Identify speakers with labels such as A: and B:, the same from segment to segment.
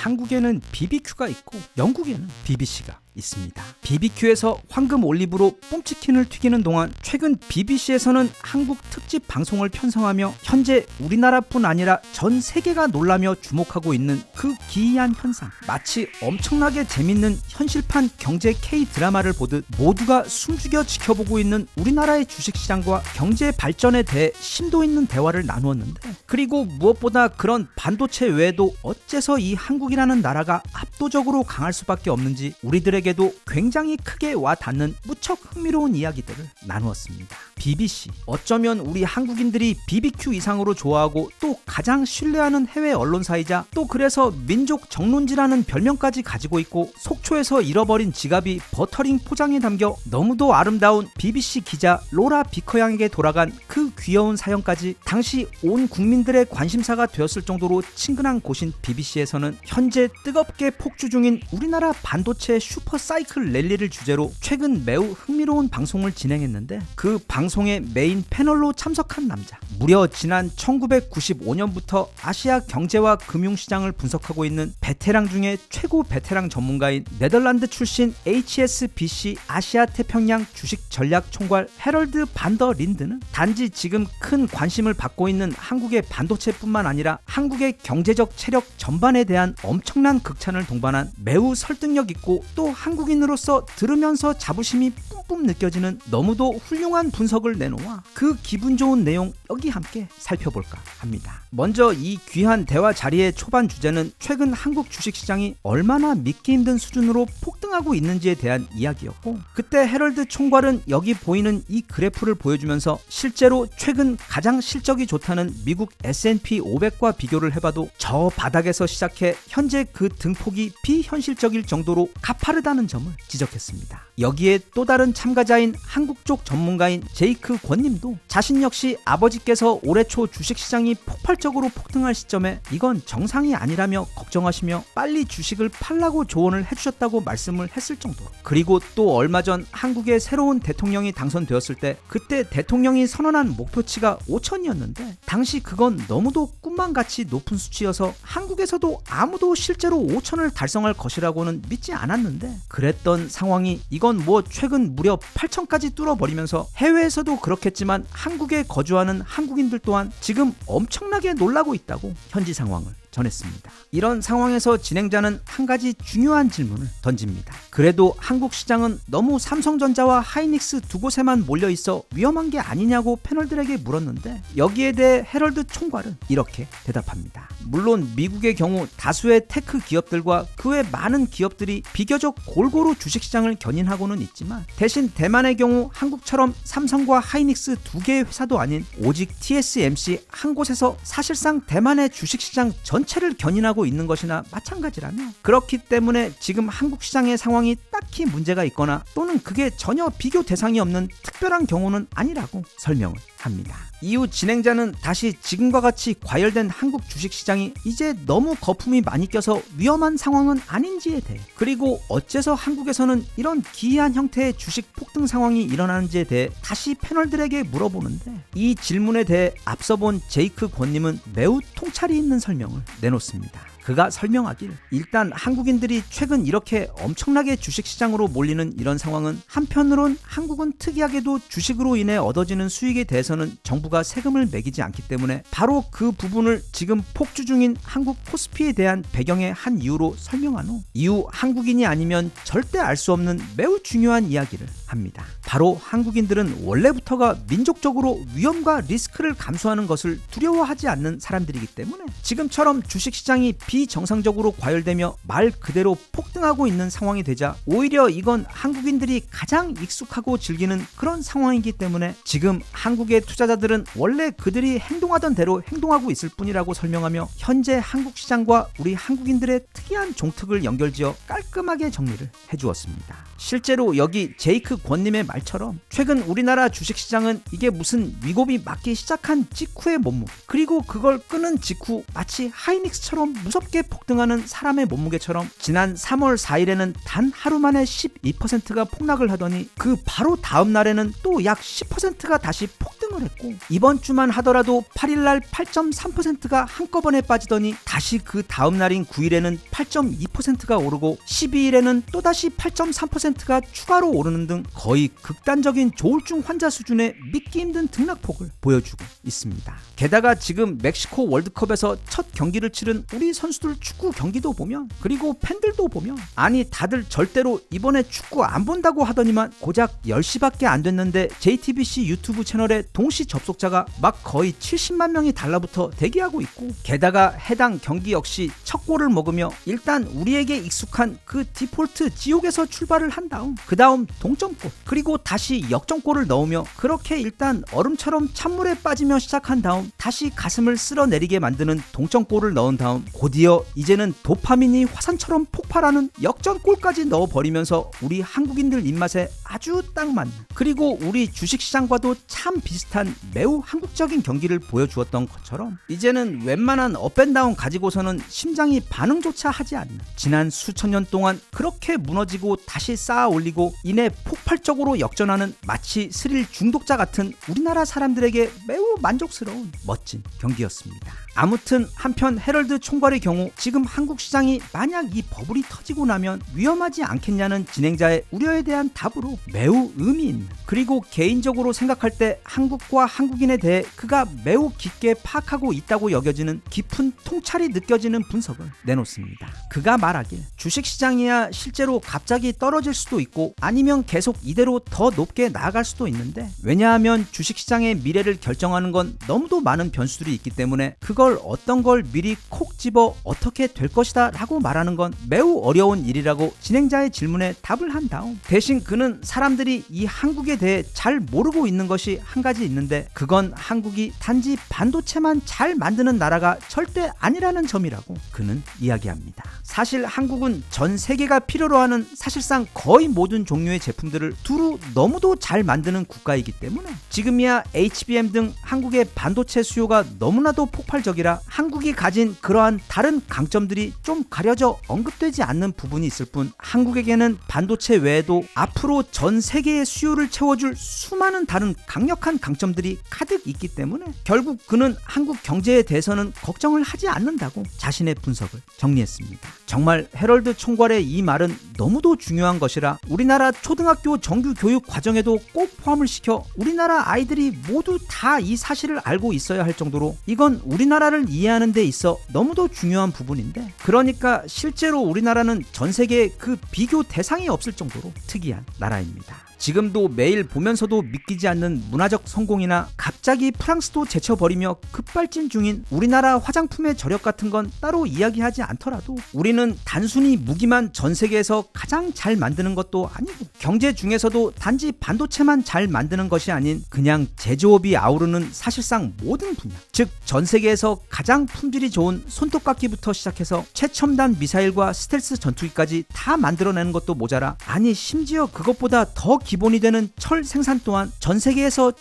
A: 한국에는 BBQ가 있고 영국에는 BBC가 있습니다. BBQ에서 황금 올리브로 뽕치킨을 튀기는 동안 최근 BBC에서는 한국 특집 방송을 편성하며 현재 우리나라뿐 아니라 전 세계가 놀라며 주목하고 있는 그 기이한 현상, 마치 엄청나게 재밌는 현실판 경제 K-드라마를 보듯 모두가 숨죽여 지켜보고 있는 우리나라의 주식시장과 경제 발전에 대해 심도 있는 대화를 나누었는데, 그리고 무엇보다 그런 반도체 외에도 어째서 이 한국이라는 나라가 압도적으로 강할 수밖에 없는지 우리들에게도 굉장히 크게 와 닿는 무척 흥미로운 이야기들을 나누었습니다. BBC, 어쩌면 우리 한국인들이 BBQ 이상으로 좋아하고 또 가장 신뢰하는 해외 언론사이자 또 그래서 민족 정론지라는 별명까지 가지고 있고, 속초에서 잃어버린 지갑이 버터링 포장에 담겨 너무도 아름다운 BBC 기자 로라 비커 양에게 돌아간 그 귀여운 사연까지 당시 온 국민들의 관심사가 되었을 정도로 친근한 곳인 BBC에서는 현재 뜨겁게 폭주 중인 우리나라 반도체 슈퍼사이클 랠리를 주제로 최근 매우 흥미로운 방송을 진행했는데, 그 방송의 메인 패널로 참석한 남자, 무려 지난 1995년부터 아시아 경제와 금융시장을 분석하고 있는 베테랑 중에 최고 베테랑 전문가인 네덜란드 출신 HSBC 아시아 태평양 주식 전략 총괄 헤럴드 반더 린드는 단지 지금 큰 관심을 받고 있는 한국의 반도체뿐만 아니라 한국의 경제적 체력 전반에 대한 엄청난 극찬을 동반한 매우 설득력 있고 또 한국인으로서 들으면서 자부심이 뿜뿜 느껴지는 너무도 훌륭한 분석을 내놓아 그 기분 좋은 내용 여기 함께 살펴볼까 합니다. 먼저 이 귀한 대화 자리의 초반 주제는 최근 한국 주식시장이 얼마나 믿기 힘든 수준으로 폭등하고 있는지에 대한 이야기였고, 그때 헤럴드 총괄은 여기 보이는 이 그래프를 보여주면서 실제로 최근 가장 실적이 좋다는 미국 S&P 500과 비교를 해봐도 저 바닥에서 시작해 현재 그 등폭이 비현실적일 정도로 가파르다는 점을 지적했습니다. 여기에 또 다른 참가자인 한국 쪽 전문가인 제이크 권님도 자신 역시 아버지께서 올해 초 주식시장이 폭발적으로 폭등할 시점에 이건 정상이 아니라며 걱정하시며 빨리 주식을 팔라고 조언을 해주셨다고 말씀을 했을 정도로, 그리고 또 얼마 전 한국의 새로운 대통령이 당선되었을 때 그때 대통령이 선언한 목표치가 5천이었는데 당시 그건 너무도 꿈만같이 높은 수치여서 한국에서도 아무도 실제로 5천을 달성할 것이라고는 믿지 않았는데, 그랬던 상황이 이건 뭐 최근 무려 8천까지 뚫어버리면서 해외에서도 그렇겠지만 한국에 거주하는 한국인들 또한 지금 엄청나게 놀라고 있다고 현지 상황을 전했습니다. 이런 상황에서 진행자는 한 가지 중요한 질문을 던집니다. 그래도 한국 시장은 너무 삼성전자와 하이닉스 두 곳에만 몰려있어 위험한 게 아니냐고 패널들에게 물었는데, 여기에 대해 헤럴드 총괄은 이렇게 대답합니다. 물론 미국의 경우 다수의 테크 기업들과 그 외 많은 기업들이 비교적 골고루 주식시장을 견인하고는 있지만, 대신 대만의 경우 한국처럼 삼성과 하이닉스 두 개의 회사도 아닌 오직 TSMC 한 곳에서 사실상 대만의 주식시장 전체를 견인하고 있는 것이나 마찬가지라며, 그렇기 때문에 지금 한국 시장의 상황이 딱히 문제가 있거나 또는 그게 전혀 비교 대상이 없는 특별한 경우는 아니라고 설명을 합니다. 이후 진행자는 다시 지금과 같이 과열된 한국 주식시장이 이제 너무 거품이 많이 껴서 위험한 상황은 아닌지에 대해, 그리고 어째서 한국에서는 이런 기이한 형태의 주식 폭등 상황이 일어나는지에 대해 다시 패널들에게 물어보는데, 이 질문에 대해 앞서 본 제이크 권님은 매우 통찰이 있는 설명을 내놓습니다. 그가 설명하길, 일단 한국인들이 최근 이렇게 엄청나게 주식시장으로 몰리는 이런 상황은 한편으론 한국은 특이하게도 주식으로 인해 얻어지는 수익에 대해서는 정부가 세금을 매기지 않기 때문에 바로 그 부분을 지금 폭주 중인 한국 코스피에 대한 배경의 한 이유로 설명한 후 이후 한국인이 아니면 절대 알 수 없는 매우 중요한 이야기를 합니다. 바로 한국인들은 원래부터가 민족적으로 위험과 리스크를 감수하는 것을 두려워하지 않는 사람들이기 때문에 지금처럼 주식시장이 비정상적으로 과열되며 말 그대로 폭등하고 있는 상황이 되자 오히려 이건 한국인들이 가장 익숙하고 즐기는 그런 상황이기 때문에 지금 한국의 투자자들은 원래 그들이 행동하던 대로 행동하고 있을 뿐이라고 설명하며 현재 한국 시장과 우리 한국인들의 특이한 종특을 연결지어 깔끔하게 정리를 해주었습니다. 실제로 여기 제이크 권님의 말처럼 최근 우리나라 주식시장은 이게 무슨 위급이 맞기 시작한 직후의 몸무, 그리고 그걸 끄는 직후 마치 하이닉스처럼 무섭게 폭등하는 사람의 몸무게처럼 지난 3월 4일에는 단 하루 만에 12%가 폭락을 하더니 그 바로 다음 날에는 또 약 10%가 다시 폭등을 폭등을 했고 이번 주만 하더라도 8일날 8.3%가 한꺼번에 빠지더니 다시 그 다음 날인 9일에는 8.2%가 오르고 12일에는 또다시 8.3%가 추가로 오르는 등 거의 극단적인 조울증 환자 수준의 믿기 힘든 등락폭을 보여주고 있습니다. 게다가 지금 멕시코 월드컵에서 첫 경기를 치른 우리 선수들 축구 경기도 보면, 그리고 팬들도 보면, 아니 다들 절대로 이번에 축구 안 본다고 하더니만 고작 10시밖에 안 됐는데 JTBC 유튜브 채널에 동시 접속자가 막 거의 70만 명이 달라붙어 대기하고 있고, 게다가 해당 경기 역시 첫 골을 먹으며 일단 우리에게 익숙한 그 디폴트 지옥에서 출발을 한 다음 그 다음 동점골, 그리고 다시 역전골을 넣으며 그렇게 일단 얼음처럼 찬물에 빠지며 시작한 다음 다시 가슴을 쓸어내리게 만드는 동점골을 넣은 다음 곧이어 이제는 도파민이 화산처럼 폭발하는 역전골까지 넣어버리면서 우리 한국인들 입맛에 아주 딱 맞는, 그리고 우리 주식시장과도 참 비슷한 매우 한국적인 경기를 보여주었던 것처럼 이제는 웬만한 업앤다운 가지고서는 심장이 반응조차 하지 않는, 지난 수천 년 동안 그렇게 무너지고 다시 쌓아 올리고 이내 폭발적으로 역전하는 마치 스릴 중독자 같은 우리나라 사람들에게 매우 만족스러운 멋진 경기였습니다. 아무튼 한편 헤럴드 총괄의 경우 지금 한국 시장이 만약 이 버블이 터지고 나면 위험하지 않겠냐는 진행자의 우려에 대한 답으로 매우 의미 있는, 그리고 개인적으로 생각할 때 한국과 한국인에 대해 그가 매우 깊게 파악하고 있다고 여겨지는 깊은 통찰이 느껴지는 분석을 내놓습니다. 그가 말하길 주식시장이야 실제로 갑자기 떨어질 수도 있고 아니면 계속 이대로 더 높게 나아갈 수도 있는데, 왜냐하면 주식시장의 미래를 결정하는 건 너무도 많은 변수들이 있기 때문에 그걸 어떤 걸 미리 콕 집어 어떻게 될 것이다 라고 말하는 건 매우 어려운 일이라고 진행자의 질문에 답을 한 다음, 대신 그는 사람들이 이 한국에 대해 잘 모르고 있는 것이 한 가지 있는데 그건 한국이 단지 반도체만 잘 만드는 나라가 절대 아니라는 점이라고 그는 이야기합니다. 사실 한국은 전 세계가 필요로 하는 사실상 거의 모든 종류의 제품들을 두루 너무도 잘 만드는 국가이기 때문에 지금이야 HBM 등 한국의 반도체 수요가 너무나도 폭발적이라 한국이 가진 그러한 다른 강점들이 좀 가려져 언급되지 않는 부분이 있을 뿐, 한국에게는 반도체 외에도 앞으로 전 세계의 수요를 채워줄 수많은 다른 강력한 강점들이 가득 있기 때문에 결국 그는 한국 경제에 대해서는 걱정을 하지 않는다고 자신의 분석을 정리했습니다. 정말 헤럴드 총괄의 이 말은 너무도 중요한 것이라 우리나라 초등학교 정규 교육 과정에도 꼭 포함을 시켜 우리나라 아이들이 모두 다 이 사실을 알고 있어야 할 정도로 이건 우리나라를 이해하는 데 있어 너무도 중요한 부분인데, 그러니까 실제로 우리나라는 전 세계에 그 비교 대상이 없을 정도로 특이한 나라입니다. 지금도 매일 보면서도 믿기지 않는 문화적 성공이나 갑자기 프랑스도 제쳐버리며 급발진 중인 우리나라 화장품의 저력 같은 건 따로 이야기하지 않더라도 우리는 단순히 무기만 전 세계에서 가장 잘 만드는 것도 아니고 경제 중에서도 단지 반도체만 잘 만드는 것이 아닌 그냥 제조업이 아우르는 사실상 모든 분야, 즉 전 세계에서 가장 품질이 좋은 손톱깎이부터 시작해서 최첨단 미사일과 스텔스 전투기까지 다 만들어내는 것도 모자라, 아니 심지어 그것보다 더 기본이 되는 철 생산 또한 전 세계에서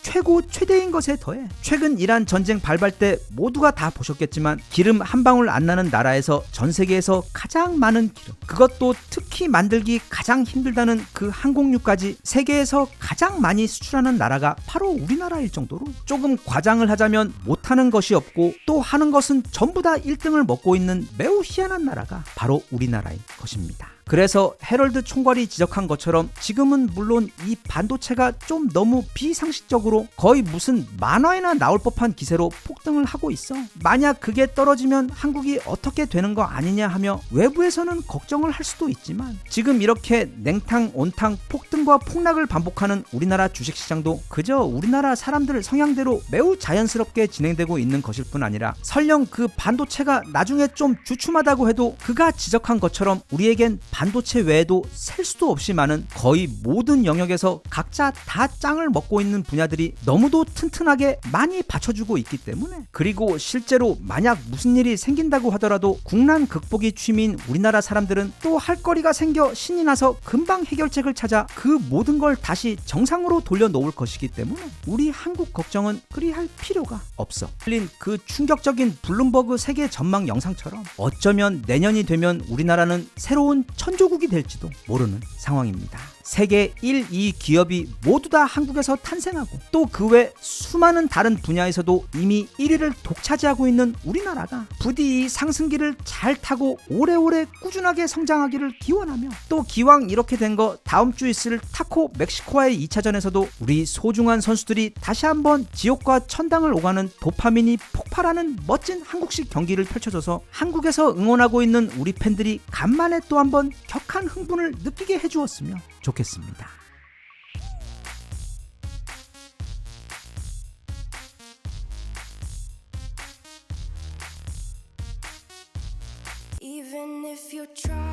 A: 최대인 것에 더해 최근 이란 전쟁 발발 때 모두가 다 보셨겠지만 기름 한 방울 안 나는 나라에서 전 세계에서 가장 많은 기름, 그것도 특히 만들기 가장 힘들다는 그 항공유까지 세계에서 가장 많이 수출하는 나라가 바로 우리나라일 정도로, 조금 과장을 하자면 못하는 것이 없고 또 하는 것은 전부 다 1등을 먹고 있는 매우 희한한 나라가 바로 우리나라인 것입니다. 그래서 헤럴드 총괄이 지적한 것처럼 지금은 물론 이 반도체가 좀 너무 비상식적으로 거의 무슨 만화에나 나올 법한 기세로 폭등을 하고 있어. 만약 그게 떨어지면 한국이 어떻게 되는 거 아니냐 하며 외부에서는 걱정을 할 수도 있지만, 지금 이렇게 냉탕 온탕 폭등과 폭락을 반복하는 우리나라 주식시장도 그저 우리나라 사람들 성향대로 매우 자연스럽게 진행되고 있는 것일 뿐 아니라, 설령 그 반도체가 나중에 좀 주춤하다고 해도 그가 지적한 것처럼 우리에겐 반도체 외에도 셀 수도 없이 많은 거의 모든 영역에서 각자 다 짱을 먹고 있는 분야들이 너무도 튼튼하게 많이 받쳐주고 있기 때문에, 그리고 실제로 만약 무슨 일이 생긴다고 하더라도 국난 극복이 취미인 우리나라 사람들은 또 할 거리가 생겨 신이 나서 금방 해결책을 찾아 그 모든 걸 다시 정상으로 돌려놓을 것이기 때문에 우리 한국 걱정은 그리 할 필요가 없어. 흘린 그 충격적인 블룸버그 세계 전망 영상처럼 어쩌면 내년이 되면 우리나라는 새로운 천조국이 될지도 모르는 상황입니다. 세계 1, 2 기업이 모두 다 한국에서 탄생하고 또 그 외 수많은 다른 분야에서도 이미 1위를 독차지하고 있는 우리나라가 부디 이 상승기를 잘 타고 오래오래 꾸준하게 성장하기를 기원하며, 또 기왕 이렇게 된 거 다음 주 있을 타코 멕시코와의 2차전에서도 우리 소중한 선수들이 다시 한번 지옥과 천당을 오가는 도파민이 폭발하는 멋진 한국식 경기를 펼쳐줘서 한국에서 응원하고 있는 우리 팬들이 간만에 또 한번 격한 흥분을 느끼게 해주었으면 좋겠습니다.
B: Even if you try